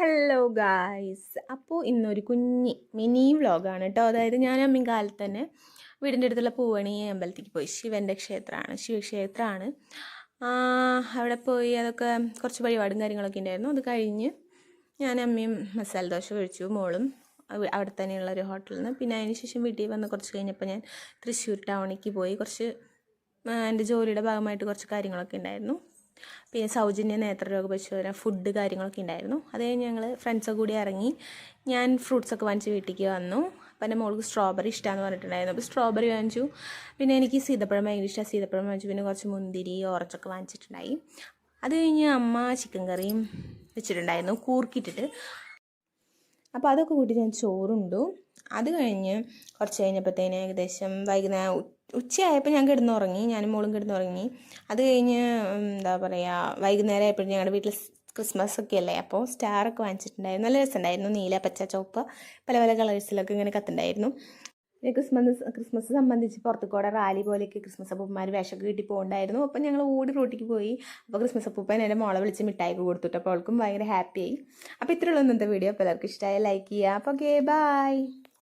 Hello guys, അപ്പോൾ ഇന്നൊരു mini വ്ലോഗാണ് കേട്ടോ. അതായത് ഞാൻ അമ്മയും കാലത്ത് തന്നെ വീടിൻ്റെ അടുത്തുള്ള പൂവണി അമ്പലത്തേക്ക് പോയി. ശിവക്ഷേത്രമാണ്. അവിടെ പോയി അതൊക്കെ കുറച്ച് പരിപാടിയും കാര്യങ്ങളൊക്കെ ഉണ്ടായിരുന്നു. അത് കഴിഞ്ഞ് ഞാൻ അമ്മയും മസാല ദോശ കഴിച്ചു, മോളും അവിടെ തന്നെയുള്ള ഒരു ഹോട്ടലിൽ നിന്ന്. പിന്നെ അതിന് ശേഷം വീട്ടിൽ വന്ന് കുറച്ച് കഴിഞ്ഞപ്പോൾ ഞാൻ തൃശ്ശൂർ ടൗണിലേക്ക് പോയി. എൻ്റെ ജോലിയുടെ ഭാഗമായിട്ട് കുറച്ച് കാര്യങ്ങളൊക്കെ ഉണ്ടായിരുന്നു. പിന്നെ സൗജന്യ നേത്രരോഗ പരിശോധന, ഫുഡ് കാര്യങ്ങളൊക്കെ ഉണ്ടായിരുന്നു. അത് കഴിഞ്ഞ് ഞങ്ങൾ ഫ്രണ്ട്സൊക്കെ കൂടി ഇറങ്ങി. ഞാൻ ഫ്രൂട്ട്സൊക്കെ വാങ്ങിച്ച് വീട്ടിലേക്ക് വന്നു. അപ്പം എൻ്റെ മോൾക്ക് സ്ട്രോബെറി ഇഷ്ടമാണെന്ന് പറഞ്ഞിട്ടുണ്ടായിരുന്നു. അപ്പോൾ സ്ട്രോബെറി വാങ്ങിച്ചു. പിന്നെ എനിക്ക് സീതപ്പഴം ഭയങ്കര ഇഷ്ടമാണ്, സീതപ്പഴം വാങ്ങിച്ചു. പിന്നെ കുറച്ച് മുന്തിരി, ഓറഞ്ചൊക്കെ വാങ്ങിച്ചിട്ടുണ്ടായി. അത് കഴിഞ്ഞ് അമ്മ ചിക്കൻ കറിയും വെച്ചിട്ടുണ്ടായിരുന്നു, കൂർക്കിട്ടിട്ട്. അപ്പോൾ അതൊക്കെ കൂട്ടി ഞാൻ ചോറുണ്ടു. അത് കഴിഞ്ഞ് കുറച്ച് കഴിഞ്ഞപ്പോഴത്തേന് ഏകദേശം വൈകുന്നേരം ഉച്ചയായപ്പോൾ ഞാൻ കിടന്നുറങ്ങി, ഞാനും മോളും കിടന്നുറങ്ങി. അത് കഴിഞ്ഞ് എന്താ പറയുക, വൈകുന്നേരം ആയപ്പോഴും ഞങ്ങളുടെ വീട്ടിൽ ക്രിസ്മസ് ഒക്കെ അല്ലേ, അപ്പോൾ സ്റ്റാറൊക്കെ വാങ്ങിച്ചിട്ടുണ്ടായിരുന്നു. നല്ല രസമുണ്ടായിരുന്നു. നീല, പച്ച, ചുവപ്പ് പല പല കളേഴ്സിലൊക്കെ ഇങ്ങനെ കത്തുണ്ടായിരുന്നു. പിന്നെ ക്രിസ്മസ് സംബന്ധിച്ച് പുറത്തുകൂടെ റാലി പോലെയൊക്കെ ക്രിസ്മസ് അപ്പൂപ്പന്മാർ വേഷമൊക്കെ കിട്ടി പോകുന്നുണ്ടായിരുന്നു. അപ്പം ഞങ്ങൾ ഓടി റോട്ടിക്ക് പോയി. അപ്പോൾ ക്രിസ്മസ് അപ്പൂപ്പൻ എൻ്റെ മോളെ വിളിച്ച് മിഠായിക്ക് കൊടുത്തിട്ട്, അപ്പോൾ അവൾക്കും ഭയങ്കര ഹാപ്പിയായി. അപ്പോൾ ഇത്രയുള്ള ഇന്നത്തെ വീഡിയോ. അപ്പോൾ എല്ലാവർക്കും ഇഷ്ടമായ ലൈക്ക് ചെയ്യുക. അപ്പോൾ ഓക്കെ, ബൈ.